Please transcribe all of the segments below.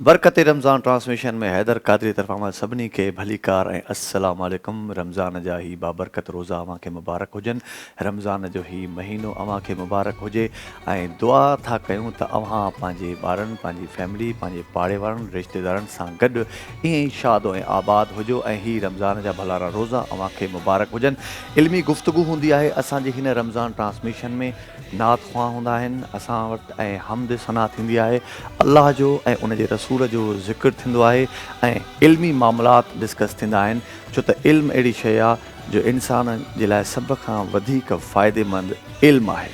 बरकत रमज़ान ट्रांसमिशन में हैदर कादरी तरफ़ां सभिनी खे भलीकार ऐं अस्सलाम वालेकुम। रमज़ान जा ही बाबरकत रोज़ा अव्हां खे मुबारक हुजनि। रमज़ान जो ही महीनो अव्हां खे मुबारक हुजे ऐं दुआ था कयूं त अव्हां पंहिंजे ॿारनि, पंहिंजी फैमिली, पंहिंजे पाड़े वारनि, रिश्तेदारनि सां गॾु ईअं ई शादो ऐं आबाद हुजो ऐं ही रमज़ान जा भलारा रोज़ा अव्हां खे मुबारक हुजनि। इल्मी गुफ़्तगू हूंदी आहे असांजी हिन रमज़ान ट्रांसमिशन में। नात ख़्वां हूंदा आहिनि असां वटि ऐं हमद सना थींदी आहे अल्लाह जो ऐं उन जे रसूल जो ज़िक्र थींदो आहे ऐं इल्मी मामलात डिस्कस थींदा आहिनि। छो त इल्मु अहिड़ी शइ आहे जो इंसान जे लाइ सभ खां वधीक फ़ाइदेमंद इल्मु आहे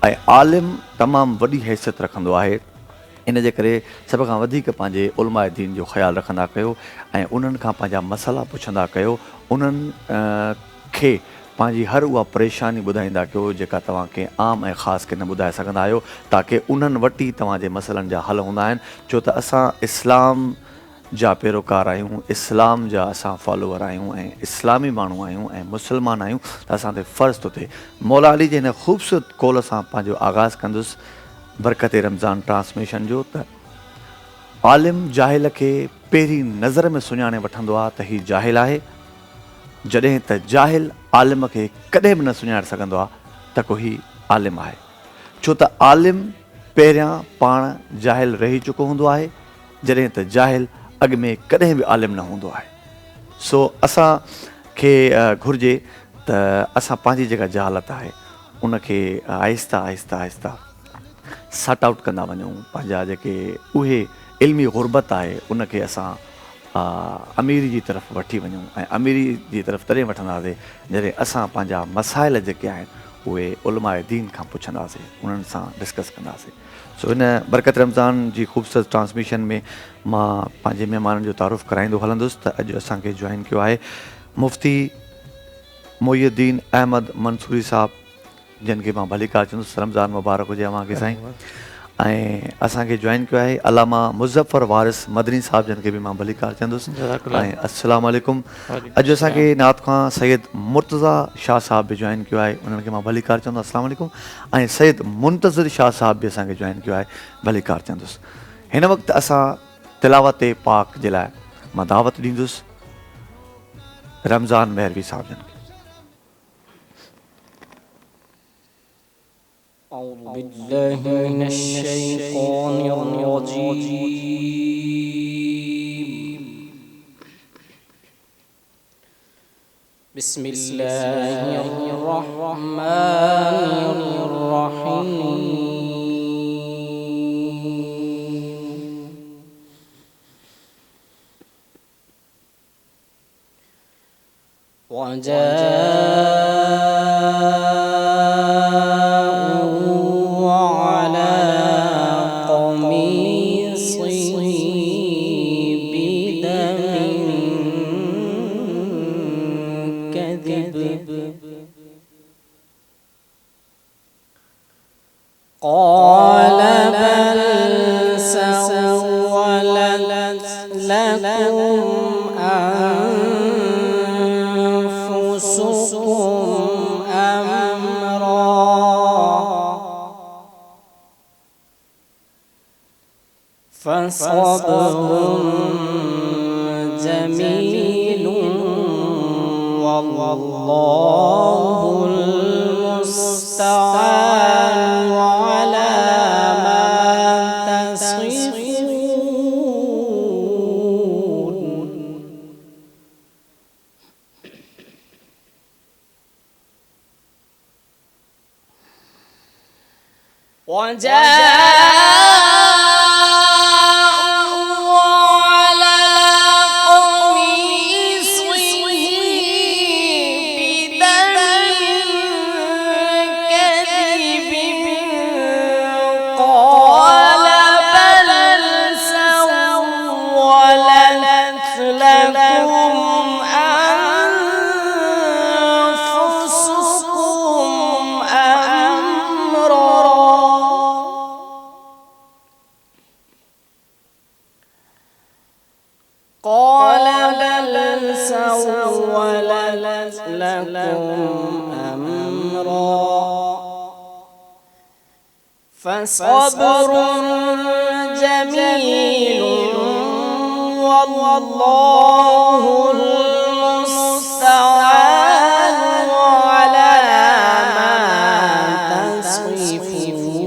ऐं आलिम तमामु वॾी हैसियत रखंदो आहे। इन जे करे सभ खां वधीक पंहिंजे उलमाए दीन जो ख़्यालु रखंदा कयो ऐं उन्हनि खां पंहिंजा मसइला पुछंदा कयो। उन्हनि खे पंहिंजी हर उहा परेशानी ॿुधाईंदा कयो जेका तव्हांखे आम ऐं ख़ासि खे न ॿुधाए सघंदा आहियो, ताकी उन्हनि वटि ई तव्हांजे मसइलनि जा हल हूंदा आहिनि। छो त असां इस्लाम जा पैरोकार आहियूं, इस्लाम जा असां फॉलोवर आहियूं ऐं इस्लामी माण्हू आहियूं ऐं मुस्लमान आहियूं, त असां ते फ़र्ज़ु थो थिए। मौला अली जे हिन ख़ूबसूरत कौल सां पंहिंजो आगाज़ कंदुसि बरकत रमज़ान ट्रांसमिशन जो त आलिम जाहिल खे पहिरीं नज़र में सुञाणे वठंदो आहे त हीउ जाहिल आहे, जॾहिं त जाहिल आलिम खे कॾहिं बि न सुञाणे सघंदो आहे त को हीउ आलिम आहे। छो त आलिम पहिरियां पाण जाहिल रही चुको हूंदो आहे, जॾहिं त जाहिल अॻु में कॾहिं बि आलिम न हूंदो आहे। सो असांखे घुरिजे त असां पंहिंजी जेका जहालत आहे उनखे आहिस्ता आहिस्ता आहिस्ता सॉर्ट आउट कंदा वञूं। पंहिंजा जेके उहे इल्मी गुरबत आहे उनखे असां अमीरी जी तरफ़ वठी वञूं ऐं अमीरी जी तरफ़ तॾहिं वठंदासीं जॾहिं असां पंहिंजा मसाइल जेके आहिनि उहे उलमाए दीन खां पुछंदासीं, उन्हनि सां डिस्कस कंदासीं। सो हिन बरकत रमज़ान जी ख़ूबसूरत ट्रांसमिशन में मां पंहिंजे महिमाननि जो तारुफ़ कराईंदो हलंदुसि त अॼु असांखे जॉइन कयो आहे मुफ़्ती मोइनुद्दीन अहमद मंसूरी साहिबु, जिन खे मां भलीकार चवंदुसि। रमज़ान मुबारक हुजे अव्हांखे साईं। ऐं असांखे जॉइन कयो आहे अलामा मुज़फ़र वारिस मदनी साहिबु, जिन खे बि मां भलीकार चवंदुसि। ऐं अस्सलाम वालेकुम। अॼु असांखे नात खां सैयद मुर्तज़ा शाह साहिबु बि जॉइन कयो आहे, उन्हनि खे मां भलीकार चवंदुसि अस्सलाम वालेकुम। ऐं सैयद मुंतज़िर शाह साहिबु बि असांखे जॉइन कयो आहे, भलीकार चवंदुसि। हिन वक़्तु असां तिलावत पाक जे लाइ मां दावत ॾींदुसि रमज़ान महरवी साहिब जन खे। أعوذ بالله من الشيطان الرجيم بسم الله الرحمن الرحيم قال بل سولت لكم أنفسكم أمرا فصبر جميل والله المستعان على ما تصفون قال بل سولت لكم أمرا فصبر جميل वल्लाहु المستعان على ما تصفون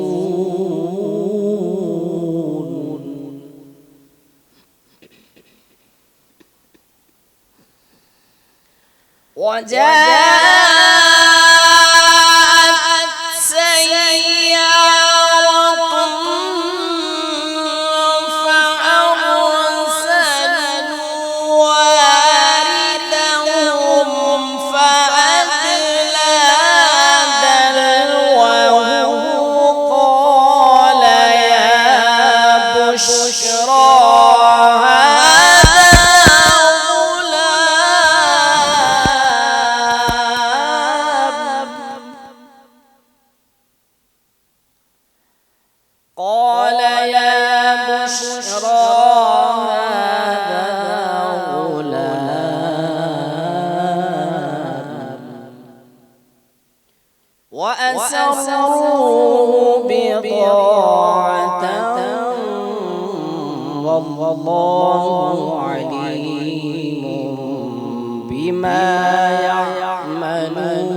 وجاءت سيارة فأرسلوا واردهم فأدلى دلوه قال يا بشرى قال يا بشرى هذا غلام وأسروه بضاعة والله عليم بما يعملون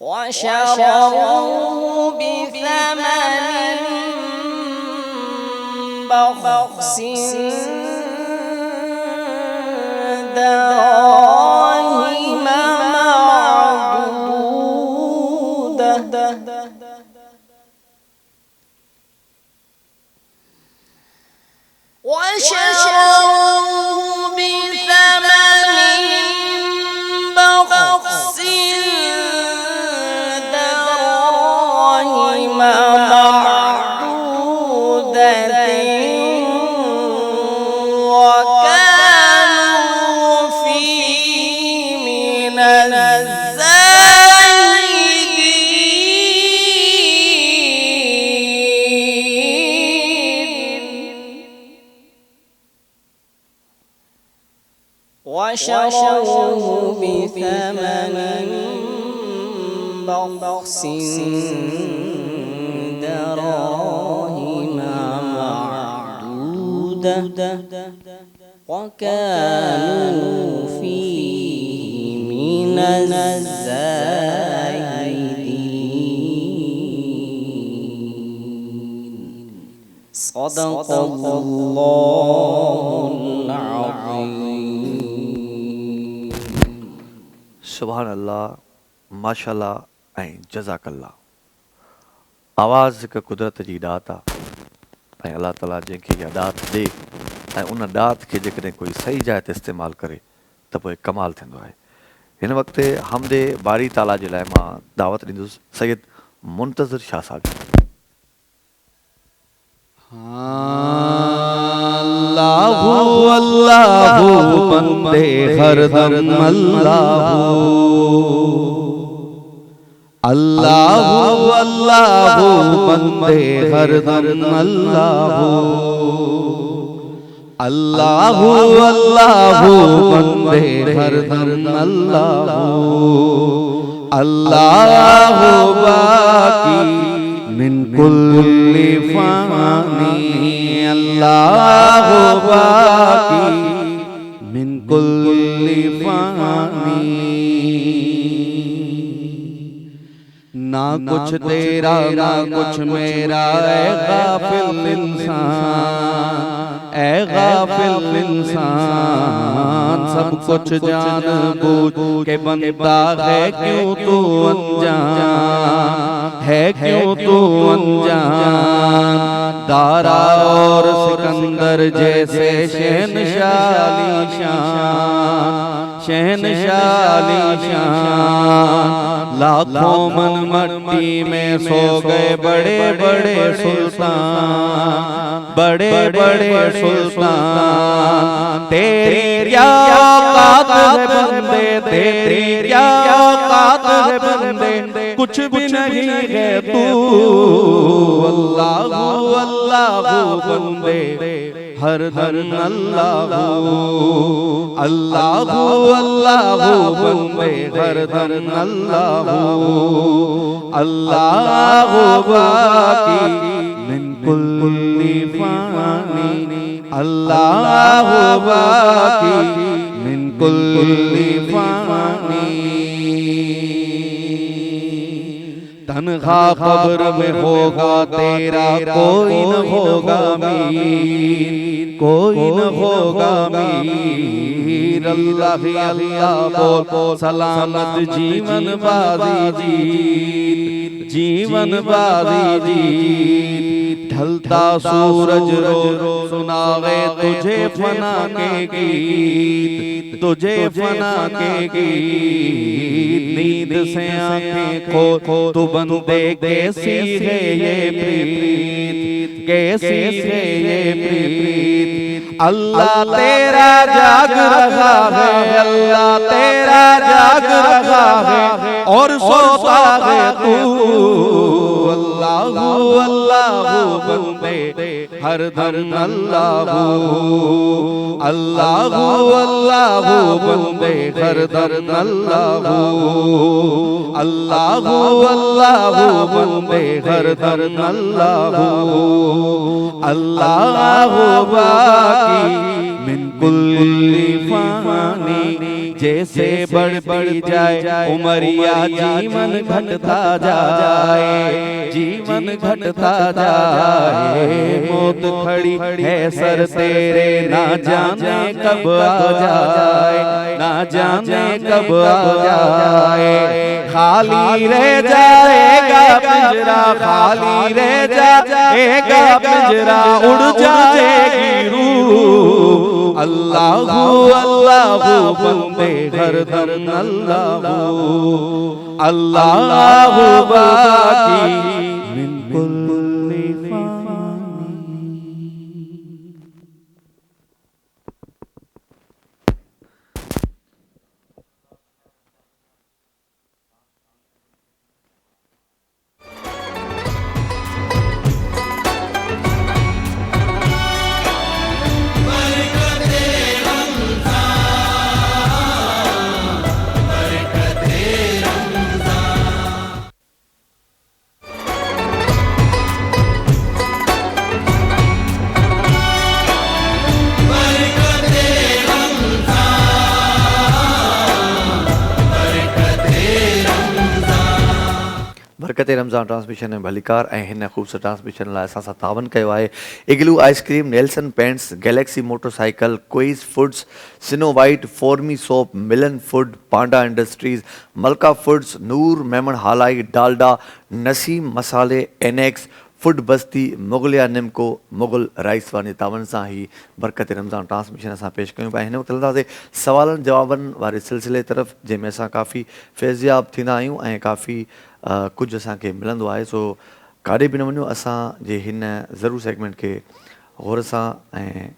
وشروه بثمن بخس دراهم معدودة وشروه بثمن بخس دراهم معدودة وكانوا فيه من وشروه بثمن بخس دراهم معدودة وكانوا فيه من الزاهدين صدق الله العظيم सुभान अल्लाह, माशाल्लाह ऐं जज़ाकल्ला। आवाज़ हिकु कुदरत जी ॾात आहे ऐं अलाह ताला जंहिंखे इहा ॾात ॾे ऐं उन ॾात खे जेकॾहिं कोई सही जाइ ते इस्तेमालु करे त पोइ कमाल थींदो आहे। हिन वक़्तु हमदे बारी ताला जे लाइ मां दावत ॾींदुसि सैयद मुंतज़िर शाह साहब। अल्लाहु अल्लाहु बंदे हरदम अल्लाहु अल्लाहु अल्लाहु बंदे हरदम अल्लाहु अल्लाहु अल्लाहु बंदे हरदम अल्लाहु अल्लाहु बाकी मिन कुल्ली फानी अल्लाहु बाकी मिन कुल्ली फानी। ना कुछ तेरा ना कुछ मेरा ए गाफिल इंसान ए गाफिल इंसान सब कुछ जान बूझ के बनता है क्यों तू अनजान है क्यों तू अनजान। दारा और सिकंदर जैसे शहनशाह शान शहनशाह शान लाखों मन मट्टी में सो गए बड़े बड़े सुल्तान बड़े बड़े सुल्तान। तेरी क्या औकात है बंदे तेरी क्या औकात है बंदे कुछ भी नहीं है तू। अल्लाहु अल्लाहु बंदे हर धन अल्लाहु अल्लाहु अल्लाहु बंदे हर धन अल्लाहु अल्लाह बाकी मिन कुल्ली फानी, अल्लाह बाकी मिन कुल्ली फानी। तन्हा कब्र में होगा तेरा कोई न होगा मीर, कोई न होगा मीर। अल्लाह अल्लाह बोल सलामत जीवन बाजी जीत, जीवन बाजी जीत। ढलता सूरज रो सुनावे तुझे फना के गीत, तुझे फना के गीत। नींद से आंखें खो तू बंदे कैसी है ये प्रीत, कैसी है ये प्रीत। अल्लाह तेरा जाग रहा है, अल्लाह तेरा जाग रहा है और सोता है तू। अल्लाह अल्लाह बंदे हर दम अल्लाह, अल्लाह अल्लाह बंदे हर दम अल्लाह, अल्लाह अल्लाह बंदे हर दम अल्लाह। अल्लाह बाकी मिन कुल्ली फानी, जैसे बढ़ती जाए उमरिया जीवन घटता जाए, जीवन घटता जाए। मौत खड़ी है सर तेरे ना जाने कब आ जाए, ना जाने कब आ जाए। खाली रह जाएगा पिंजरा, खाली रह जाएगा पिंजरा, उड़ जाएगी रूह। अल्लाह अल्लाह बंदे हर दम अल्लाह, अल्लाह बाकी मिन कुल्ली फानी। बरकत रमज़ान ट्रांसमिशन में भलीकार ऐं हिन ख़ूबसूरत ट्रांसमिशन लाइ असां सां तावन कयो आहे Igloo ice cream, Nelson paints, Galaxy motorcycle, Quice foods, Snow White, फॉर्मी सोप, मिलन फूड, पांडा इंडस्ट्रीज़, मलका फूड्स, नूर मेमन हालाई, डालडा, नसीम मसाले, एनेक्स फूड बस्ती, मुगलिया निमको, मुगल राइस वानी तावन सां ही बरकत रमज़ान ट्रांसमिशन असां पेश कयूं पिया। हिन वक़्तु हलंदासीं सवालनि जवाबनि वारे सिलसिले तरफ़, जंहिंमें असां काफ़ी फ़ैज़याब थींदा आहियूं ऐं काफ़ी कुझु असांखे मिलंदो आहे। सो काॾे बि न वञो, असांजे हिन ज़रूरु सेगमेंट खे गौर सां ऐं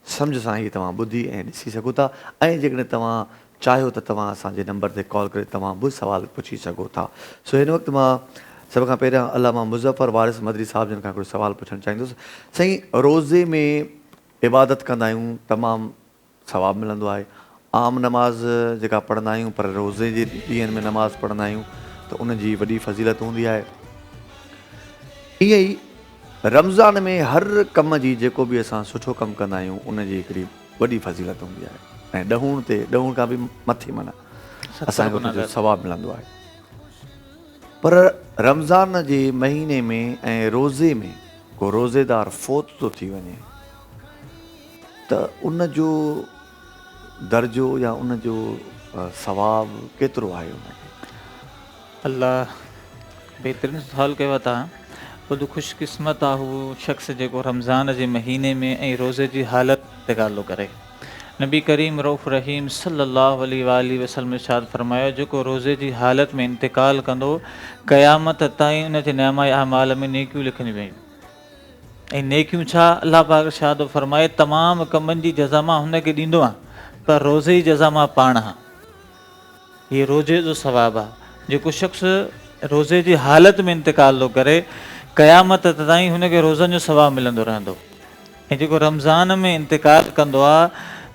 सम्झ सां ई तव्हां ॿुधी ऐं ॾिसी सघो था। ऐं जेकॾहिं तव्हां चाहियो त तव्हां असांजे नंबर ते कॉल करे तव्हां बि सुवाल पुछी सघो था। सो हिन वक़्तु मां सभ खां पहिरियां अल्लामा मुज़फ़र वारिस मदरी साहिब जन खां हिकिड़ो सुवालु पुछणु चाहींदुसि। साईं, रोज़े में इबादत कंदा आहियूं, तमामु सवाबु मिलंदो आहे। आम नमाज़ जेका पढ़ंदा आहियूं पर रोज़े जे ॾींहंनि में नमाज़ पढ़ंदा आहियूं त उनजी वॾी फज़ीलत हूंदी आहे। ईअं ई रमज़ान में हर कम जी जेको बि असां सुठो कमु कंदा आहियूं उनजी हिकिड़ी वॾी फज़ीलत हूंदी आहे ऐं ॾहूं खां बि मथे माना असांखे उनजो सवाबु मिलंदो आहे। पर रमज़ान जे महीने में ऐं रोज़े में को रोज़ेदार फ़ौत थो थी वञे त उनजो दर्जो या उनजो सवाबु केतिरो आहे उनखे? अल्लाह बहितरीनु सुवालु कयो आहे तव्हां। वॾो ख़ुशकिस्मत आहे उहो शख़्स जेको रमज़ान जे महीने में ऐं रोज़े जी हालत ते ॻाल्हि करे। नबी करीम रऊफ़ रहीम सल्लल्लाहु अलैहि वसल्लम इरशाद फरमायो, जेको रोज़े जी हालत में इंतिकाल कंदो क़यामत ताईं उनजे नामाए अमाल में नेकियूं लिखंदियूं वेंदियूं। ऐं नेकियूं छा, अलाह पाक इरशाद फरमाए तमामु कमनि जी जज़ा मां हुनखे ॾींदो आहे, पर रोज़े जी जज़ा मां पाण हा। हीअ रोज़े जो सवाबु आहे। जेको शख़्स रोज़े जी हालत में इंतिकाल थो करे क़यामत ताईं हुनखे रोज़नि जो सवाबु मिलंदो रहंदो। ऐं जेको रमज़ान में इंतिकाल कंदो आहे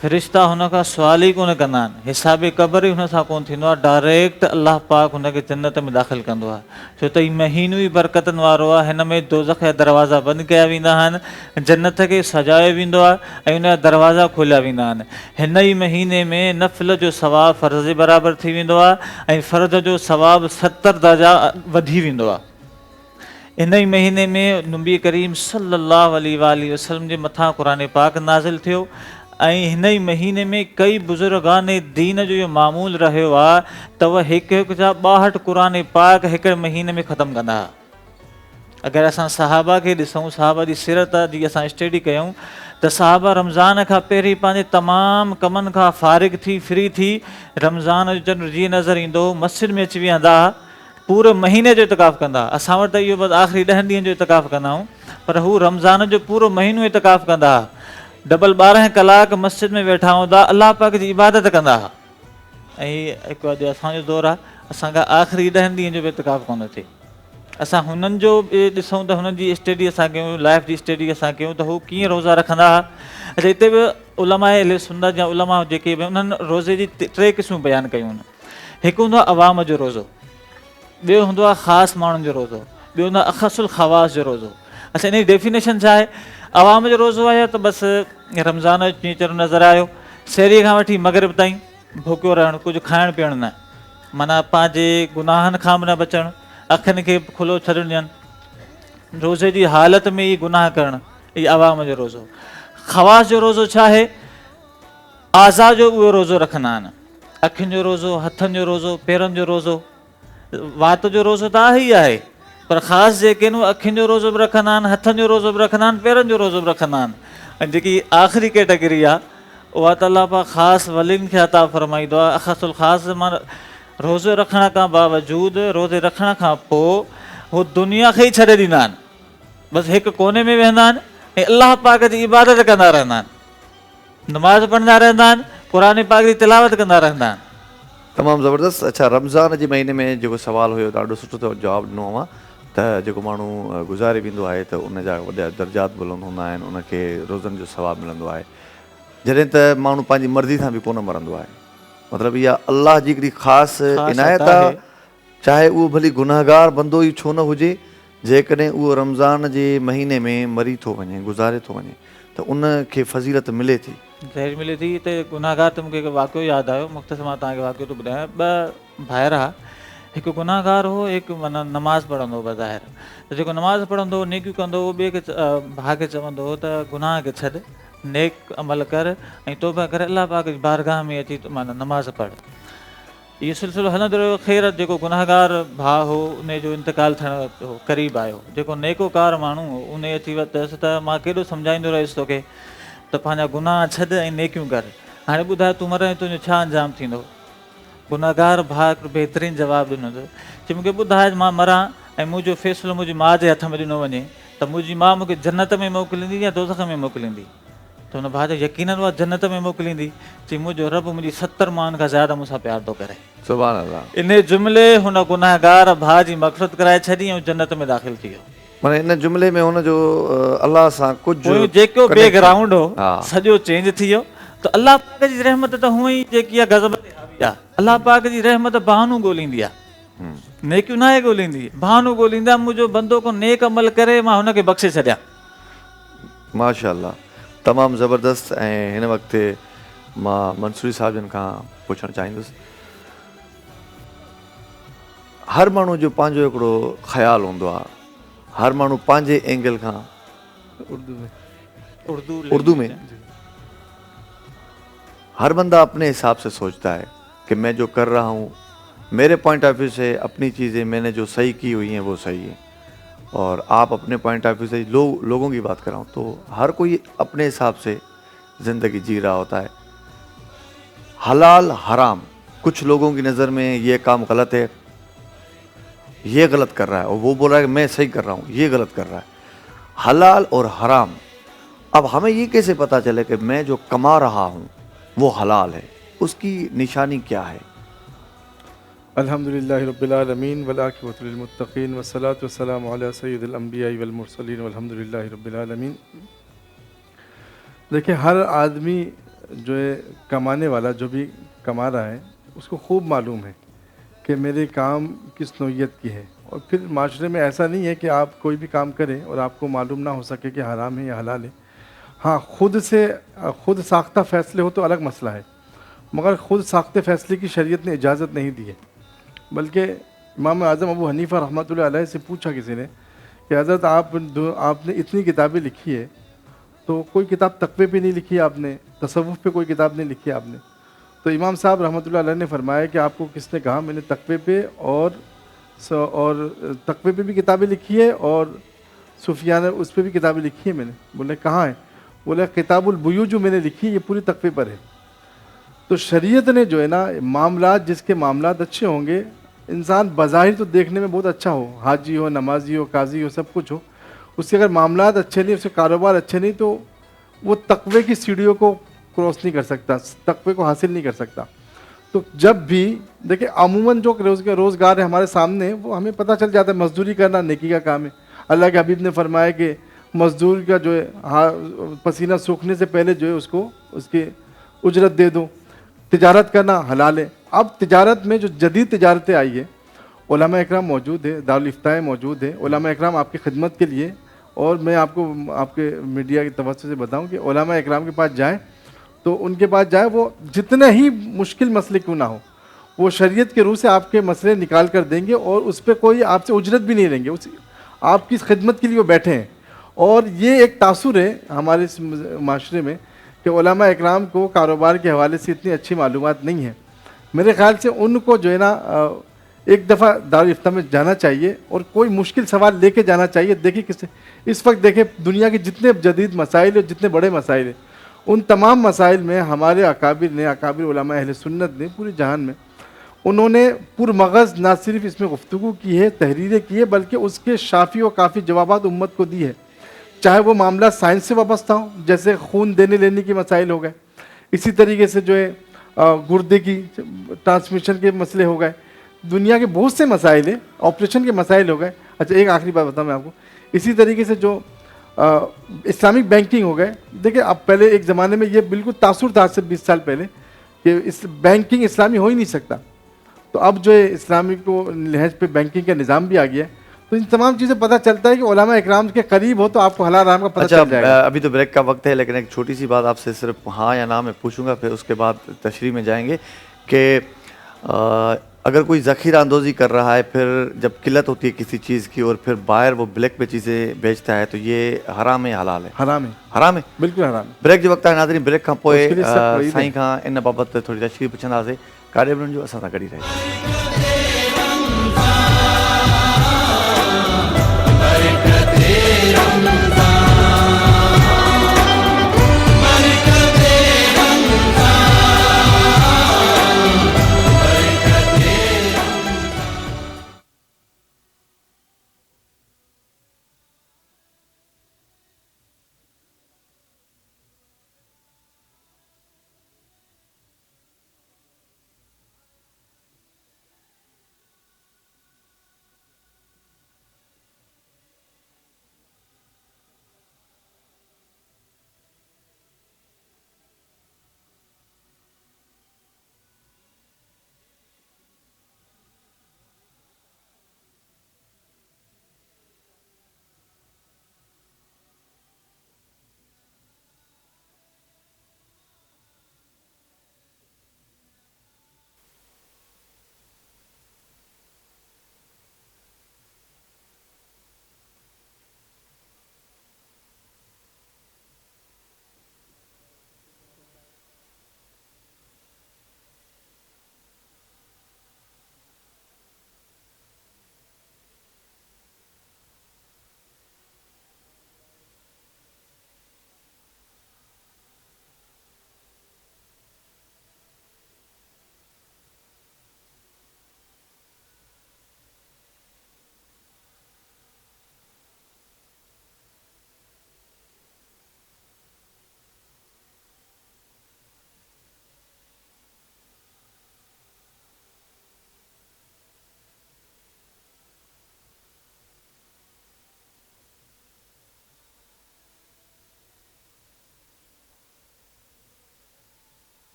फ़रिश्ता हुन खां सुवाल ई कोन कंदा आहिनि, हिसाब क़बर ई हुन सां कोन थींदो आहे, डायरेक्ट अलाह पाक हुनखे जन्नत में दाख़िल कंदो आहे। छो त हीउ महीनो ई बरकतनि वारो आहे, हिन में दोज़ख जा दरवाज़ा बंदि कया वेंदा आहिनि, जन्नत खे सजायो वेंदो आहे ऐं हुन जा दरवाज़ा खोलिया वेंदा आहिनि। हिन ई महीने में नफ़िल जो सवाबु फ़र्ज़ जे बराबरि थी वेंदो आहे ऐं फ़र्ज़ जो सवाबु 70 दर्जा वधी वेंदो आहे। इन ई महीने में नबी करीम सल्लल्लाहु अलैहि वसल्लम जे मथां क़ुरान पाक नाज़िल थियो ऐं हिन ई महीने में कई बुज़ुर्गान दीन जो इहो मामूल रहियो आहे त उहे हिकु हिकु जा 62 क़ुरान पाक हिकु महीने में ख़तमु कंदा हुआ। अगरि असां सहाबा खे ॾिसूं, सहाबा जी सीरत जी असां स्टडी कयूं त सहाबा रमज़ान खां पहिरीं पंहिंजे तमामु कमनि खां फ़ारिग़ थी फ्री थी रमज़ान जो चंड जीअं नज़र ईंदो मस्जिद में अची वेहंदा, पूरे महीने जो इतिकाफ़ कंदा। असां वटि त इहो बसि आख़िरी 10 ॾींहंनि जो इतिकाफ़ कंदा आहियूं, पर हू रमज़ान जो पूरो महीनो इतिकाफ़ कंदा, डबल 12 कलाक मस्जिद में वेठा हूंदा, अलाह पाक जी इबादत कंदा। ऐं हिकु अॼु असांजो दौरु आहे, असांखां आख़िरी 10 ॾींहंनि जो बि इतिकाफ़ कोन थिए। असां हुननि जो बि ॾिसूं त हुननि जी स्टडी असां कयूं, लाइफ जी स्टडी असां कयूं त हू कीअं रोज़ा रखंदा हुआ। अच्छा, हिते बि उलमा अहले सुन्नत जा उलमा जेके बि उन्हनि रोज़े जी 3 क़िस्मूं बयानु कयूं आहिनि। हिकु हूंदो आहे अवाम जो रोज़ो, ॿियो हूंदो आहे ख़ासि माण्हुनि जो रोज़ो, ॿियो हूंदो आहे अख़सुल ख़वास जो रोज़ो। अच्छा, इन जी डेफिनेशन छा आहे? अवाम जो रोज़ो आहे त बसि रमज़ान जो टीचर नज़र आयो, शहरीअ खां वठी मग़रिब ताईं भुखियो रहणु, कुझु खाइणु पीअणु न, माना पंहिंजे गुनाहनि खां बि न बचणु, अखियुनि खे खुलो छॾणु ॾियनि, रोज़े जी हालति में ई गुनाह करणु, इहो अवाम जो रोज़ो। ख़वास जो रोज़ो छा आहे? आज़ा जो उहो रोज़ो रखंदा आहिनि, अखियुनि जो रोज़ो, हथनि जो रोज़ो, पेरनि जो रोज़ो। वात जो रोज़ो त आहे ई आहे, पर ख़ासि जेके आहिनि अखियुनि जो रोज़ो बि रखंदा आहिनि, हथनि जो रोज़ो बि रखंदा आहिनि, पेरनि जो रोज़ो बि रखंदा आहिनि। ऐं जेकी आख़िरी कैटेगरी आहे उहा त अलाह पाक ख़ासि वलियुनि खे अता फ़रमाईंदो आहे। अख़सुल ख़ासि माना रोज़ो रखण खां बावजूदु, रोज़े रखण खां पोइ हू दुनिया खे ई छॾे ॾींदा आहिनि, बसि हिकु कोने में वेहंदा आहिनि ऐं अलाह पाक जी इबादत कंदा रहंदा आहिनि, नमाज़ पढ़ंदा रहंदा आहिनि, क़ुरान पाक जी तिलावत कंदा रहंदा आहिनि। तमामु ज़बरदस्त। अच्छा, रमज़ान जे महीने में जेको सुवालु हुयो ॾाढो सुठो जवाबु ॾिनो आहे त जेको माण्हू गुज़ारे वेंदो आहे त उन जा वॾा दर्जात बुलंद हूंदा आहिनि, उनखे रोज़नि जो सवाबु मिलंदो आहे, जॾहिं त माण्हू पंहिंजी मर्ज़ी सां बि कोन मरंदो आहे। मतिलबु इहा अलाह जी हिकिड़ी ख़ासि इनायत आहे, चाहे उहो भली गुनाहगार बंदो ई छो न हुजे, जेकॾहिं उहो रमज़ान जे महीने में मरी थो वञे, गुज़ारे थो वञे त उनखे फज़ीलत मिले थी, ज़हर मिले थी। त गुनाहगार त मूंखे हिकु वाक़ियो यादि आयो, मुख़्तसर मां तव्हांखे वाक़ियो थो ॿुधायां। 2 भाइर हुआ, हिकु गुनाहगार हो, हिकु माना नमाज़ पढ़ंदो हो बज़ाहिर, त जेको नमाज़ पढ़ंदो हो, नेकियूं कंदो हो, ॿिए खे भाउ खे चवंदो हो त गुनाह खे छॾ, नेक अमल कर ऐं तौबा करे अलाह पाक जी बारगाह में अची माना नमाज़ पढ़। इहो सिलसिलो हलंदो रहियो। ख़ैर जेको गुनाहगार भाउ हो उन जो इंतकाल थियणु क़रीब आयो, जेको नेकोकार माण्हू हो उन अची वरितसि त मां केॾो सम्झाईंदो रहियुसि तोखे त पंहिंजा गुनाह छॾ ऐं नेकियूं कर, हाणे ॿुधाए तूं मरे तुंहिंजो छा अंजाम थींदो? गुनाहगार भाउ हिकिड़ो बहितरीनु जवाबु ॾिनो अथसि, चई मूंखे ॿुधाए मां मरां ऐं मुंहिंजो फ़ैसिलो मुंहिंजी माउ जे हथ में ॾिनो वञे त मुंहिंजी माउ मूंखे जन्नत में मोकिलींदी या दोज़ख में मोकिलींदी? त हुन भाउ चयो यकीनन उहा जन्नत में मोकिलींदी। चई मुंहिंजो रब मुंहिंजी 70 माण्हुनि खां ज़्यादा मूंसां प्यार थो करे। सुभान अल्लाह। इन जुमिले हुन गुनाहगार भाउ जी मग़फ़िरत कराए छॾी ऐं जन्नत में दाख़िल थी वियो। माना इन जुमिले में हुनजो अलाह सां कुझु जेको बैकग्राउंड हो हा। सॼो चेंज थी वियो। त अलाह पाक जी रहमत त हूअं ई जेकी आहे गज़ब ते हावी आहे। अलाह पाक जी रहमत बहानू ॻोल्हींदी आहे, नेकियूं न आहे ॻोल्हींदी, बहानू ॻोल्हींदा, मुंहिंजो बंदो को नेक अमल करे मां हुनखे बख़्शे छॾियां। माशाअल्लाह, तमामु ज़बरदस्त। ऐं हिन वक़्तु मां मंसूरी साहिब जन खां पुछणु चाहींदुसि, हर माण्हू जो पंहिंजो हिकिड़ो ख़्यालु हूंदो आहे, हर माण्हू पंहिंजे एंगल खां उर्दू में हर बंदा अपने हिसाब से सोचता है कि मैं जो कर रहा हूँ मेरे पॉइंट ऑफ व्यू से अपनी चीज़ें मैंने जो सही की हुई हैं वो सही है, और आप अपने पॉइंट ऑफ व्यू से लोगों की बात कर रहा हूँ, तो हर कोई अपने हिसाब से ज़िंदगी जी रहा होता है। हलाल हराम, कुछ लोगों की नज़र में ये काम गलत है, ये गलत कर रहा है, और वो बोल रहा है कि मैं सही कर रहा हूँ, ये गलत कर रहा है। हलाल और हराम, अब हमें ये कैसे पता चले कि मैं जो कमा रहा हूँ वो हलाल है, उसकी निशानी क्या है? अल्हम्दुलिल्लाहि रब्बिल आलमीन वल आक़िबतु लिल मुत्तक़ीन वस्सलातु वस्सलामु अला सय्यिदिल अंबिया'i वल मुरसलीन वल्हम्दुलिल्लाहि रब्बिल आलमीन। देखिए, हर आदमी जो है कमाने वाला जो भी कमा रहा है उसको खूब मालूम है कि मेरे काम किस नौइयत की है। और फिर माशरे में ऐसा नहीं है कि आप कोई भी काम करें और आपको मालूम ना हो सके कि हराम है या हलाल है। हाँ, खुद साख्ता फ़ैसले हो तो अलग मसला है, मगर खुद साख्ते फ़ैसले की शरीयत ने इजाज़त नहीं दी है। बल्कि इमाम आज़म अबू हनीफ़ा रहमतुल्लाह अलैह से पूछा किसी ने कि हज़रत आपने इतनी किताबें लिखी है तो कोई किताब तक़वे पे नहीं लिखी आपने, तसव्वुफ़ पे कोई किताब नहीं लिखी आपने? तो इमाम साहब रहमतुल्लाह अलैह ने फरमाया कि आपको किसने कहा? मैंने तक़वे पे और तक़वे पे भी किताबें लिखी है और सूफियाना उस पे भी किताबें लिखी है मैंने। बोले कहाँ है? बोले किताबुल बुयू जो मैंने लिखी है ये पूरी तक़वे पर है। तो शरीयत ने जो है ना मामलात, जिसके मामलात अच्छे होंगे, इंसान बज़ाहिर तो देखने में बहुत अच्छा हो, हाजी हो, नमाजी हो, काजी हो, सब कुछ हो, उसके अगर मामलात अच्छे नहीं, उसके कारोबार अच्छे नहीं, तो वो तक़वे की सीढ़ियों को क्रॉस नहीं कर सकता, तक़वे को हासिल नहीं कर सकता। तो जब भी देखिए अमूमन जो रोज़गार है हमारे सामने, वो हमें पता चल जाता है मजदूरी करना नेकी का काम है। अल्लाह के हबीब ने फरमाया कि मजदूर का जो है पसीना सूखने से पहले जो है उसको उसकी उजरत दे दो। तिजारत करना हलाल है। अब तिजारत में जो जदीद तिजारतें आई है, उलमा इकराम मौजूद है, दारुल इफ्ताह मौजूद है, उलमा इकराम आपकी खिदमत के लिए। और मैं आपको आपके मीडिया की तवज्जो से बताऊं कि उलमा इकराम के पास जाएं तो उनके पास जाए, वो जितने ही मुश्किल मसले क्यों ना हो, वो शरीयत के रूह से आपके मसले निकाल कर देंगे और उस पर कोई आपसे उजरत भी नहीं लेंगे, उस आपकी खिदमत के लिए वो बैठे हैं। और ये एक तासुर है हमारे इस माशरे में कि उलमा इकराम को कारोबार के हवाले से इतनी अच्छी मालूमात नहीं है। मेरे ख़्याल से उनको जो है ना एक दफ़ा दारुल इफ्ताह में जाना चाहिए और कोई मुश्किल सवाल लेके जाना चाहिए। देखिए किस इस वक्त देखें दुनिया के जितने जदीद मसाइल है, जितने बड़े मसाइल हैं, उन तमाम मसाइल में हमारे अकाबिर उलमा अहले सुन्नत ने पूरे जहान में उन्होंने पुरमगज़ ना सिर्फ इसमें गुफ्तगू की है, तहरीरें की है, बल्कि उसके शाफ़ी और काफ़ी जवाबात उम्मत को दी है। चाहे वो मामला साइंस से वाबस्ता हो, जैसे खून देने लेने के मसाइल हो गए, इसी तरीके से जो है गुर्दे की ट्रांसमिशन के मसले हो गए, दुनिया के बहुत से मसाइल हैं, ऑपरेशन के मसाइल हो गए। अच्छा, एक आखिरी बात बताऊँ मैं आपको, इसी तरीके से जो इस्लामिक बैंकिंग हो गए। देखिए अब पहले एक ज़माने में ये बिल्कुल तासुर था, आज से 20 साल पहले, कि इस बैंकिंग इस्लामी हो ही नहीं सकता। तो अब जो है इस्लामी को लहज पे बैंकिंग का निज़ाम भी आ गया है। तो इन तमाम चीज़ें पता चलता है कि उलमा इकराम के करीब हो तो आपको हलाल हराम का पता अच्छा, चल जाएगा। अभी तो ब्रेक का वक्त है, लेकिन एक छोटी सी बात आपसे सिर्फ हाँ या ना मैं पूछूंगा, फिर उसके बाद तशरीह में जाएंगे कि अगर कोई ज़ख़ीरा अंदोज़ी कर रहा है, फिर जब किल्लत होती है किसी चीज़ की और फिर बाहर वो ब्लैक पे चीज़ें बेचता है, तो ये हराम है हलाल है? हराम है, हराम है, बिल्कुल हराम है। ब्रेक जो वक्त आहे नाज़रीन, ब्रेक खां पोइ उसके लिए सख्त वईद है। साईं खां इन बाबति थोरी तशरीह पुछंदासीं। काॾे बि वञिजो, असां सां गॾु ई रहिजो।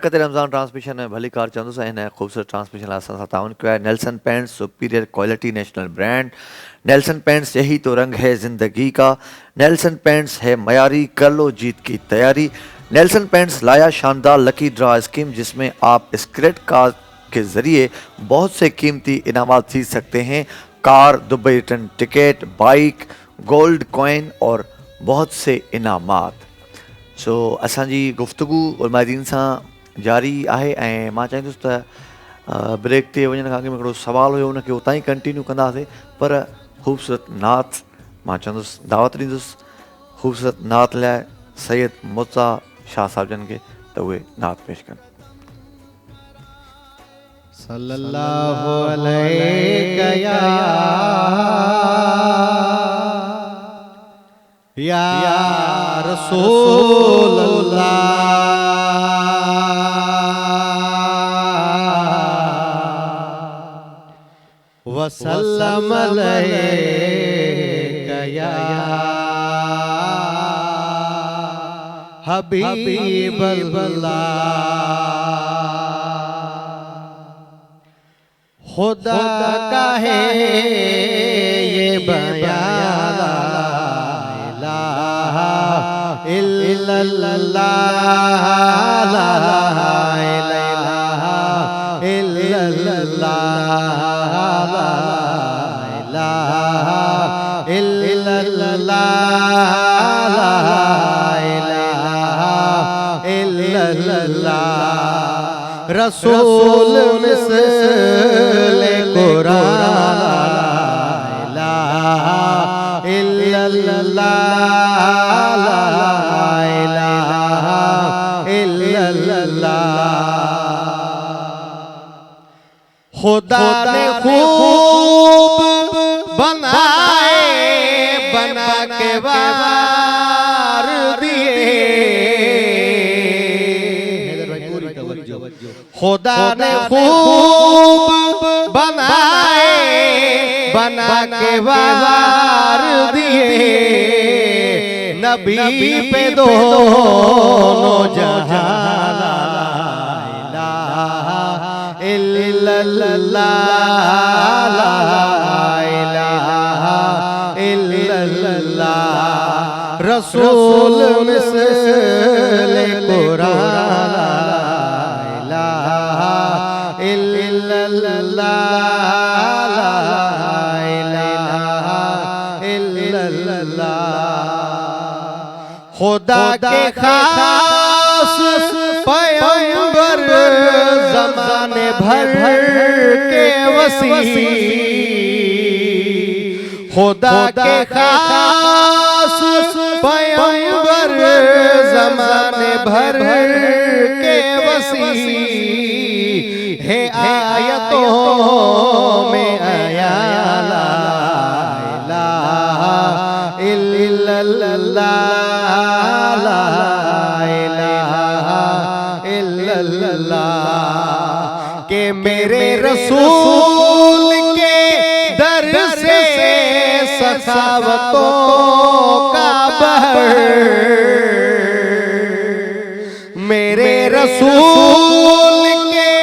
बाबरकत रमज़ान ट्रांसमिशन में भली कार चंदुस इन खूबसूरत ट्रांसमिशन असा ताउन किया है। Nelson paints superior quality national brand. Nelson paints यही तो रंग है ज़िंदगी का। नेल्सन पेंट्स है मयारी, कर लो जीत की तैयारी। नेल्सन पेंट्स लाया शानदार लकी ड्रा स्कीम जिसमें आप स्क्रैच कार्ड के ज़रिए बहुत से कीमती इनामात जीत सकते हैं। Car, Dubai return ticket, bike, gold coin और बहुत से इनामात। सो असांजी गुफ्तगू उलमादीन सां जारी आहे ऐं मां चाहींदुसि त ब्रेक ते वञण खां अॻु में हिकिड़ो सुवालु हुयो उनखे उतां ई कंटिन्यू कंदासीं, पर ख़ूबसूरत नात मां चवंदुसि दावत ॾींदुसि ख़ूबसूरत नात लाइ सैयद मुर्तज़ा शाह साहिब जन खे त उहे नात पेश कनि। सल्लल्लाहु अलैहि या रसूल अल्लाह वसल्लम अलैका या हबीब अल्लाह। खुदा का है ये बयान ला इलाहा इल्लल्लाह ला इलाहा इल्लल्लाह ला इलाहा इल्लल्लाह ला इलाहा इल्लल्लाह रसूल मिसले कुरान ला इल्लल्लाह ला इलाहा इल्लल्लाह। खुदा ने खूब बनाए बना के वार दिए। खुदा ने खूब बनाए बना के वार दिए। नबी पे दोनों जहां ला इलाहा इल्लल्लाह ला इलाहा इल्लल्लाह रसूल मिसले कुरान खुदा के खास पैगंबर ज़माने भर के वसी। खुदा के खास पैगंबर ज़माने भर के वसी है आयतों में आया ला इलाहा इल्लल्लाह ला इलाहा इल्लल्लाह के मेरे रसूल के दर से सखावतों का बहर मेरे रसूल के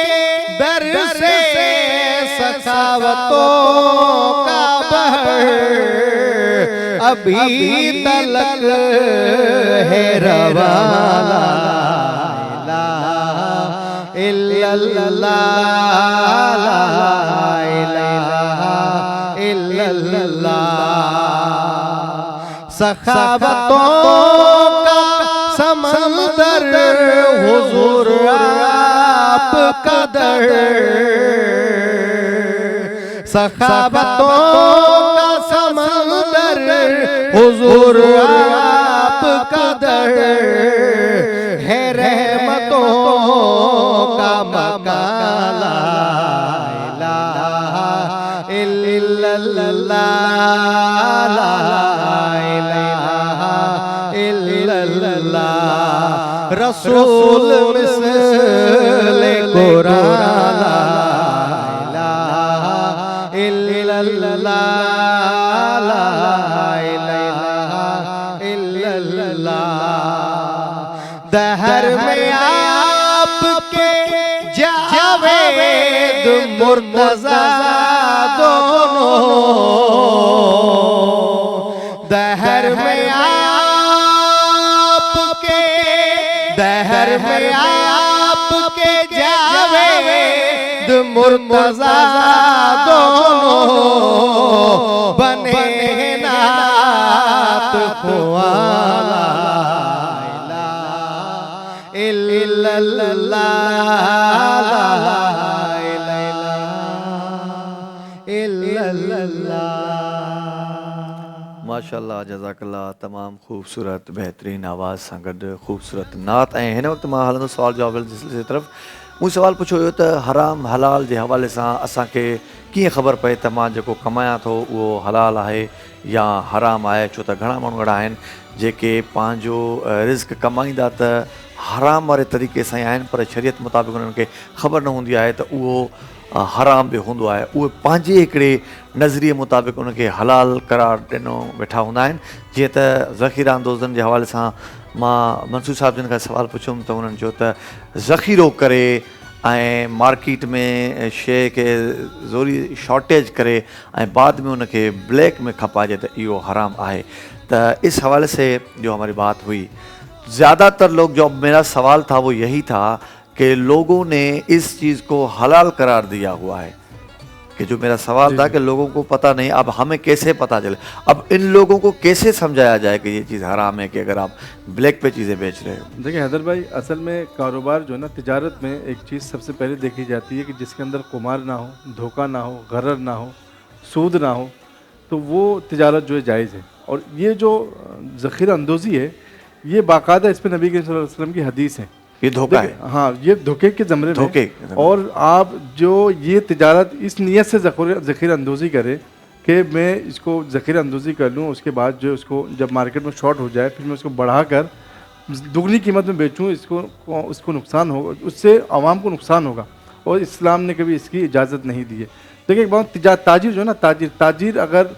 दर से सखावतों का बहर अभी तलक है रवाना इल्लल्लाह ला इलाहा इल्लल्लाह। सखावतों का समंदर हुजूर आप कदर। सखावतों का समंदर हुजूर आप कदर है। रहमतों का मकान ला इलाहा इल्लल्लाह ला इलाहा इल्लल्लाह रसूल मिसले कुरान ला इलाहा इल्लल्लाह ला इलाहा इल्लल्लाह। दहर में आपके मुर्तज़ा दोनों दहर में आपके जावेद मुर्तज़ा दोनों बने नात ख्वाला माशाल्लाह जज़ाकल्लाह तमाम ख़ूबसूरत बेहतरीन आवाज़ सां गॾु ख़ूबसूरत नात। ऐं हिन वक़्तु मां हलंदो सुवाल जवाब सिलसिले तरफ़। मूं सुवाल पुछियो हुयो त हराम हलाल जे हवाले सां असांखे कीअं ख़बर पए त मां जेको कमायां थो उहो हलाल आहे या हराम आहे। छो त घणा माण्हू अहिड़ा आहिनि जेके पंहिंजो रिज़्क़ कमाईंदा त हराम वारे तरीक़े सां ई आहिनि, पर शरीयत मुताबिक़ उन्हनि खे ख़बर न हूंदी आहे त उहो हराम बि हूंदो आहे। उहे पंहिंजे हिकिड़े नज़रिए मुताबिक़ उनखे हलाल करार ॾिनो वेठा हूंदा आहिनि। जीअं त ज़ख़ीरा अंदोज़नि जे हवाले सां मां मंसूर साहिब जिन खां सवाल पुछियुमि त उन्हनि चयो त ज़ख़ीरो करे ऐं मार्केट में शइ खे ज़ोरी शॉर्टेज करे ऐं बाद में उनखे ब्लैक में खपाइजे त इहो हराम आहे। त इस हवाले से जो हमारी बात हुई, ज़्यादातर लोग जो मेरा सवाल था वो यही था कि लोगों ने इस चीज़ को हलाल करार दिया हुआ है। कि जो मेरा सवाल था कि लोगों को पता नहीं, अब हमें कैसे पता चले, अब इन लोगों को कैसे समझाया जाए कि ये चीज़ हराम है कि अगर आप ब्लैक पे चीज़ें बेच रहे हो। देखिए हैदर भाई, असल में कारोबार जो है ना, तिजारत में एक चीज़ सबसे पहले देखी जाती है कि जिसके अंदर कुमार ना हो, धोखा ना हो, गरर ना हो, सूद ना हो, तो वो तिजारत जो है जायज़ है। और ये जो ज़ख़ीरा अंदोज़ी है, ये बाकायदा इस पर नबी करीम सल्लल्लाहु अलैहि वसल्लम की हदीस है। ये धोखा है। हाँ, ये धोखे के ज़मरे में। धोखे। और आप जो ये तिजारत इस नियत से ज़ख़ीरा अंदोज़ी करें कि मैं इसको ज़ख़ीरा अंदोज़ी कर लूँ, उसके बाद जो उसको जब मार्केट में शॉर्ट हो जाए फिर मैं उसको बढ़ाकर दुगनी कीमत में बेचूँ, उसको नुकसान होगा, उससे आवाम को नुकसान होगा। और इस्लाम ने कभी इसकी इजाज़त नहीं दी है। देखिए एक बात, ताजिर जो है ना, ताजिर अगर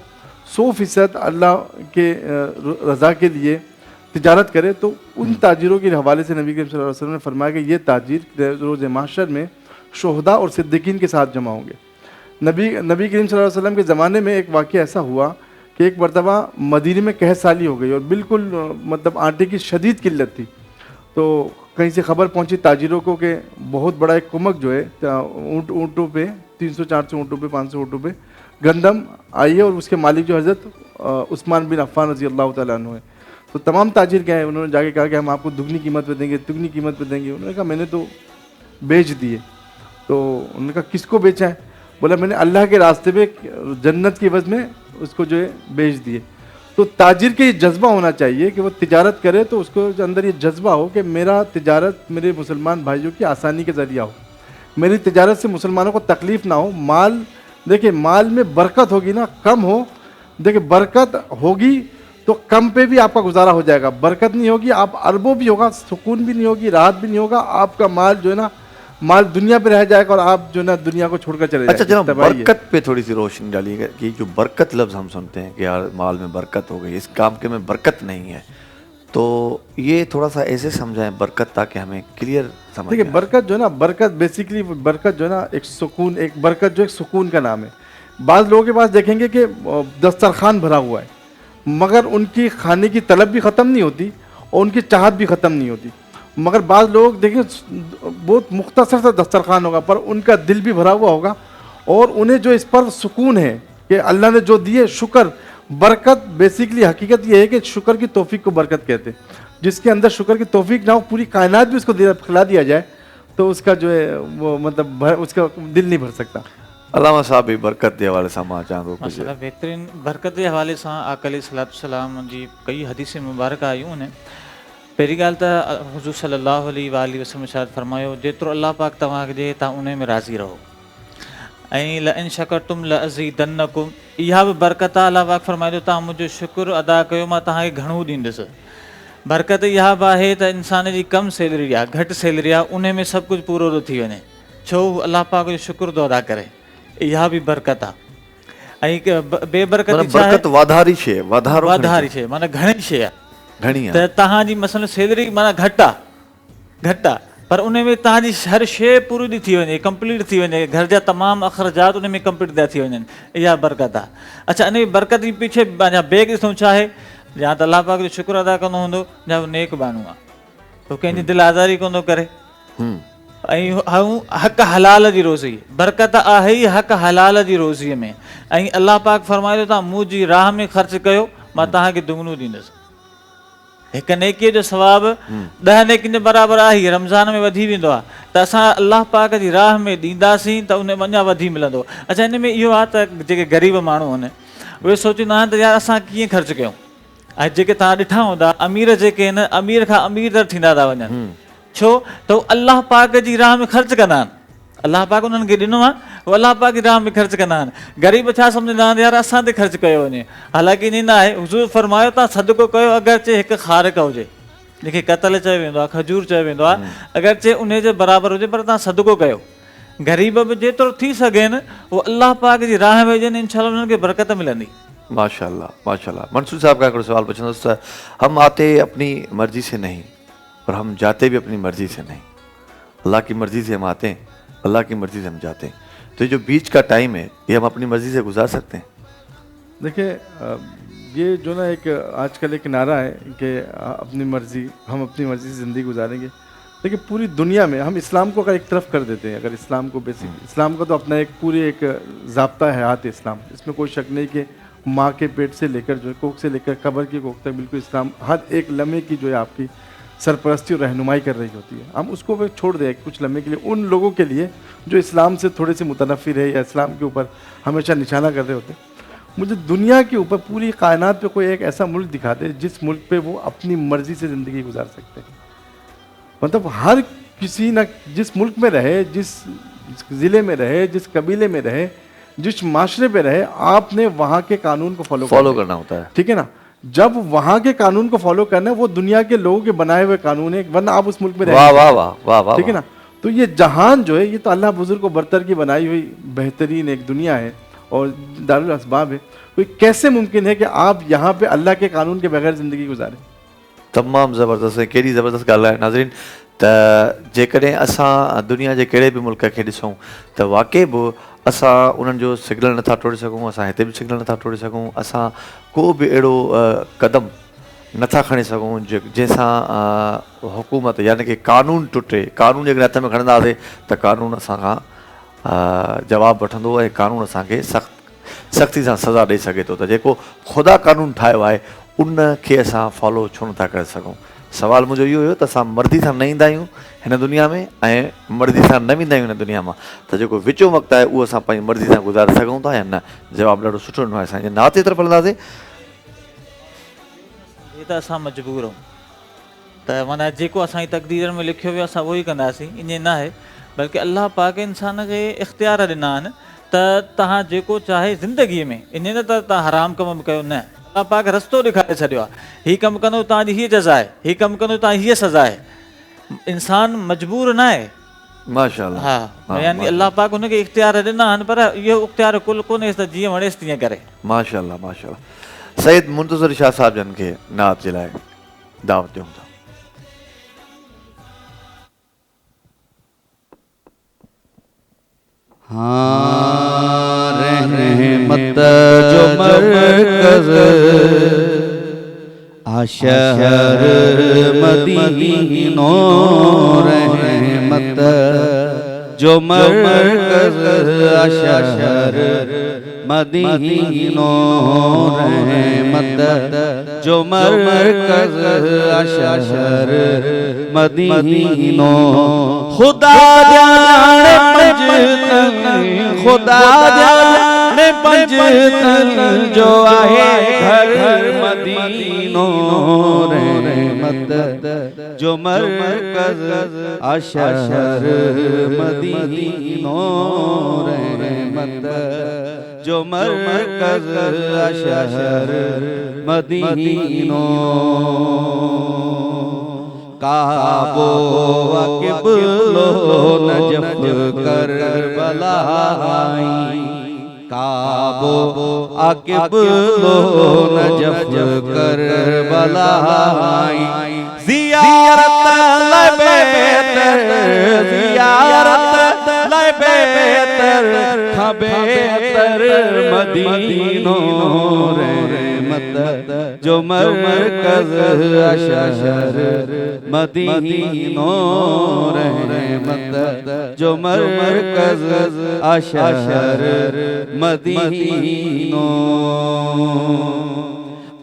100% अल्लाह के रज़ा के लिए तिजारत करे तो उन ताजिरों के हवाले से नबी करीम सल्लल्लाहु अलैहि वसल्लम ने फरमाया कि ये ताजिर रोज़ महशर में शुहदा और सिद्दीकीन के साथ जमा होंगे। नबी करीम सल्लल्लाहु अलैहि वसल्लम के ज़माने में एक वाक़या ऐसा हुआ कि एक मरतबा मदीने में कहत साली हो गई और बिल्कुल मतलब आटे की शदीद किल्लत थी। तो कहीं से ख़बर पहुंची ताजिरों को कि बहुत बड़ा एक कुमक जो है ऊँटों पे 300-400 ऊँटों पे 500 ऊँटों पे गंदम आई है और उसके मालिक जो हज़रत उस्मान बिन अफ़्फ़ान रज़ी अल्लाह तआला अन्हु है। तो तमाम ताजिर गए, उन्होंने जाके कहा कि हम आपको दुगनी कीमत पे देंगे, दुगनी कीमत पे देंगे। उन्होंने कहा मैंने तो बेच दिए। तो उन्होंने कहा किसको बेचा है? बोला मैंने अल्लाह के रास्ते में जन्नत की एवज़ में उसको जो है बेच दिए। तो ताजिर के ये जज्बा होना चाहिए कि वो तिजारत करे तो उसको अंदर ये जज्बा हो कि मेरा तिजारत मेरे मुसलमान भाइयों की आसानी के ज़रिया हो, मेरी तिजारत से मुसलमानों को तकलीफ़ ना हो। माल, देखिए माल में बरकत होगी ना, कम हो, देखिए बरकत होगी तो कम पे भी आपका गुजारा हो जाएगा। बरकत नहीं होगी, आप अरबों भी होगा, सुकून भी नहीं होगी, राहत भी नहीं होगा, आपका माल जो है ना, माल दुनिया पे रह जाएगा और आप जो है ना दुनिया को छोड़कर चले जाएंगे। अच्छा जनाब, बरकत पे थोड़ी सी रोशनी डालिएगा कि जो बरकत लफ्ज़ हम सुनते हैं कि यार माल में बरकत हो गई, इस काम के में बरकत नहीं है, तो ये थोड़ा सा ऐसे समझाएं बरकत, ताकि हमें क्लियर समझ। देखिए बरकत जो है ना, बरकत बेसिकली बरकत जो है ना एक सुकून, एक बरकत जो एक सुकून का नाम है। बाज़ लोगों के पास देखेंगे कि दस्तरखान भरा हुआ है मगर उनकी खाने की तलब भी ख़त्म नहीं होती और उनकी चाहत भी ख़त्म नहीं होती। मगर बाज़ लोग देखें बहुत मुख्तसर सा दस्तरखान होगा पर उनका दिल भी भरा हुआ होगा और उन्हें जो इस पर सुकून है कि अल्लाह ने जो दिए शुक्र। बरकत बेसिकली हकीकत ये है कि शुक्र की तौफीक को बरकत कहते हैं। जिसके अंदर शुक्र की तौफीक ना हो, पूरी कायनात भी उसको खिला दिया जाए तो उसका जो है वो मतलब उसका दिल नहीं भर सकता। अलामा साहब भी बरकत के हवाले सां मां चाहियां थो कुझु। माशाल्लाह बेहतरीन बरकत के हवाले सां आका अलैहि सलाम जी कई हदीस मुबारक आयूं आहिनि। पहिरीं ॻाल्हि त हुज़ूर सल्लल्लाहु अलैहि वसल्लम इरशाद फरमायो, जेतिरो अल्लाह पाक तव्हांखे ॾिए तव्हां उन में राज़ी रहो। ऐं ल इन शकरतुम ल अज़ीदन्नकुम, इहा बि बरकत आहे। अल्लाह पाक फरमायो तव्हां मुंहिंजो शुक्र अदा कयो मां तव्हांखे घणो ॾींदुसि। बरकत इहा बि आहे त इंसान जी कम सैलरी आहे, घटि सैलरी आहे, उन में सभु कुझु पूरो थो थी वञे, छो अल्लाह पाक जो शुक्र थो अदा करे। इहा बि बरकत आहे। ऐं बेबरकत बरकत वाधारी शइ, वाधारी शइ माना घणी शइ आहे, घणी त तव्हांजी मसलन सैलरी माना घटि आहे पर उन में तव्हांजी हर शइ पूरी थी वञे, कंप्लीट थी वञे, घर जा तमामु अख़रजात उन में कंप्लीट था थी वञनि, इहा बरकत आहे। अच्छा, इन बरकत जे पीछे पंहिंजा बेग ॾिसूं छा आहे, या त अलाह पाक जो शुक्र अदा कंदो हूंदो, या उहो नेक माण्हू आहे, तो कंहिंजी दिलि आज़ारी कोन थो करे, ऐं हक़ हलाल जी रोज़ी, बरकत आहे ई हक़ हलाल जी रोज़ीअ में। ऐं अलाह पाक फरमाए थो तव्हां मुंहिंजी राह में ख़र्च कयो, मां तव्हांखे दुगनो ॾींदुसि। हिकु नेकीअ जो सवाबु 10 नेकियुनि जे बराबरि आहे, रमज़ान में वधी वेंदो आहे, त असां अलाह पाक जी राह में ॾींदासीं त उन में अञा वधी मिलंदो। अच्छा, हिन में इहो आहे त जेके ग़रीब माण्हू आहिनि उहे सोचींदा आहिनि त यार असां कीअं ख़र्च कयूं, ऐं जेके तव्हां ॾिठा हूंदा अमीर जेके आहिनि अमीर खां अमीर तर थींदा था वञनि, छो त उहे अलाह पाक जी राह में ख़र्च कंदा आहिनि, अलाह पाक उन्हनि खे ॾिनो आहे, उहे अलाह पाक जी राह में ख़र्च कंदा आहिनि। ग़रीब छा सम्झंदा आहिनि, यार असां ते ख़र्च कयो वञे, हालांकि ईअं न आहे। हुज़ूर फरमायो तव्हां सदको कयो, अगरचे हिकु ख़ारिक हुजे, जंहिंखे कतल चयो वेंदो आहे, खजूर चयो वेंदो आहे, अगरचे उन जे बराबरि हुजे, पर तव्हां सदको कयो। ग़रीब बि जेतिरो थी सघेनि उहो अलाह पाक जी राह में विझनि, इंशाअल्लाह उन्हनि खे बरकत मिलंदी। माशाल्लाह माशाल्लाह। मंसूर साहब का हिकिड़ो सवाल पुछंदुसि त हम आते अपनी मर्जी से नहीं और हम जाते भी अपनी मर्जी से नहीं, अल्लाह की मर्जी से हम आते हैं, अल्लाह की मर्जी से हम जाते हैं, तो ये जो बीच का टाइम है ये हम अपनी मर्जी से गुजार सकते हैं? देखिए, ये जो ना एक आजकल एक नारा है कि अपनी मर्जी, हम अपनी मर्जी से ज़िंदगी गुजारेंगे। देखिए, पूरी दुनिया में हम इस्लाम को अगर एक तरफ कर देते हैं, अगर इस्लाम को बेसिक, इस्लाम का तो अपना एक पूरी एक ज़ाब्ता है हाथ इस्लाम, इसमें कोई शक नहीं कि माँ के पेट से लेकर जो है कोख से लेकर कब्र की कोख तक बिल्कुल इस्लाम हर एक लम्हे की जो है आपकी सरपरस्ती और रहनुमाई कर रही होती है। हम उसको भी छोड़ दें कुछ लम्हे के लिए उन लोगों के लिए जो इस्लाम से थोड़े से मुतनफ़िर है या इस्लाम के ऊपर हमेशा निशाना कर रहे होते हैं। मुझे दुनिया के ऊपर पूरी कायनात पे कोई एक ऐसा मुल्क दिखा दे जिस मुल्क पे वो अपनी मर्जी से ज़िंदगी गुजार सकते हैं। मतलब हर किसी ना, जिस मुल्क में रहे, जिस ज़िले में रहे, जिस कबीले में रहे, जिस माशरे पे रहे, आपने वहाँ के कानून को फॉलो करना होता है, ठीक है ना। जब वहाँ के कानून को फॉलो करना है, वो दुनिया के लोगों के बनाए हुए कानून है, वरना आप उस मुल्क में वाह वाह वाह वाह वाह, ठीक है ना। तो ये जहान जो है ये तो अल्लाह बुजुर्ग को बरतर की बनाई हुई बेहतरीन एक दुनिया है और दारुल असबाब है। कोई कैसे मुमकिन है कि आप यहाँ पे अल्लाह के कानून के बगैर ज़िंदगी गुजारें? तमामु ज़बरदस्त है, कहिड़ी ज़बरदस्त ॻाल्हि आहे। नाज़रीन, त जेकॾहिं असां दुनिया जे कहिड़े बि मुल्क खे ॾिसूं त वाक़ई बि असां उन्हनि जो सिग्नल नथा टोड़े सघूं, असां हिते बि सिग्नल नथा टोड़े सघूं, असां को बि अहिड़ो क़दम नथा खणी सघूं जंहिंसां हुकूमत यानी कि कानून टुटे। कानून जेकॾहिं हथ में खणंदासीं त कानून असां खां जवाबु वठंदो ऐं कानून असांखे सख़्ती सां सज़ा ॾेई सघे थो। त जेको ख़ुदा कानून ठाहियो आहे उन खे असां फॉलो छो नथा करे सघूं? सवाल मुंहिंजो इहो हुयो त असां मर्ज़ी सां न ईंदा आहियूं हिन दुनिया में ऐं मर्ज़ी सां न वेंदा आहियूं हिन दुनिया मां, त जेको विचो वक़्तु आहे उहो असां पंहिंजी मर्ज़ी सां गुज़ारे सघूं था या न? जवाबु ॾाढो सुठो ॾिनो आहे। असांजे नाते तरफ़ हलंदासीं। हे त असां मजबूर आहियूं, त माना जेको असांजी तक़दीर में लिखियो वियो असां उहो ई कंदासीं, ईअं न आहे। बल्कि अलाह पाक इंसान खे इख़्तियार ॾिना आहिनि त तव्हां जेको चाहे ज़िंदगीअ में, इन न त तव्हां हराम कम बि कयो, न, अलाह पाक रस्तो ॾेखारे छॾियो आहे, हीउ कमु कंदो तव्हांजी हीअ जज़ा आहे, हीउ कमु कंदो तव्हां हीअ सज़ा आहे। इंसान मजबूर न आहे। माशाअल्लाह। हा, यानी अलाह पाक हुनखे इख़्तियार ॾिना आहिनि, पर इहो इख़्तियार कुल कोन्हे त जीअं वणेसि तीअं करे। माशाअल्लाह माशाअल्लाह। सईद मुंतज़र शाह साहब जन खे नात जे लाइ दावत ॾियूं था। रहमत जो मरकज़ आशहर मदीनो, रहमत जो मरकज़ आशहर मदीनो, रहमत जो मरकज़ आशहर मदीनो। खुदा जाने पंजतन, खुदा जाने पंजतन जो आहे घर मदीनो, रहमत जो मरकज़ आशहर मदीनो, रहमत जो मरकज़ आशहर मदीनो। काबो किबलो नजफ करबला आई, काबो किबलो नजफ करबला आई, ज़ियारत लबे जियारत लाए बेहतर था बेहतर मदीनो रहमत जो मरकज शहर मदीनो रहमत जो मरकज शहर मदीनो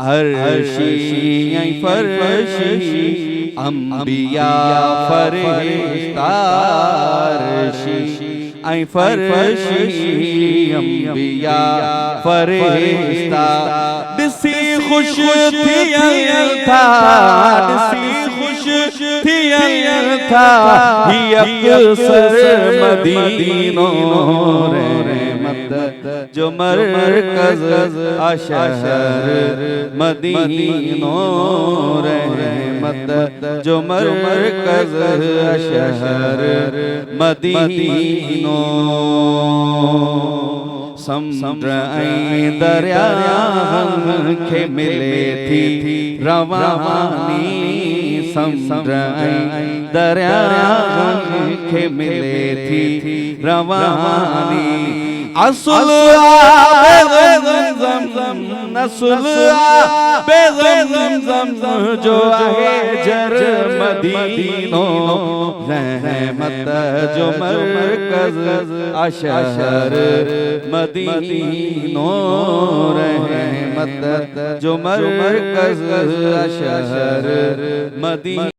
अर्शी फरशी अंबिया फरिश्ता अर्शी फरशी अंबिया फरिश्ता दिसी खुश थी था दिसी खुश थी था ही अक्सर मदीनो रहमत जो मरकज शहर मदीनो रहमत जो मरकज शहर मदीनो समुद्र दरिया के मिले थी रवानी समुद्र दरिया के मिले थी रवानी असुल ज़म नसुल ज़म जो आहे जर मदीनो रहमत जो मरकज शहर मदीनो रहमत जो मरकज शहर मदीनो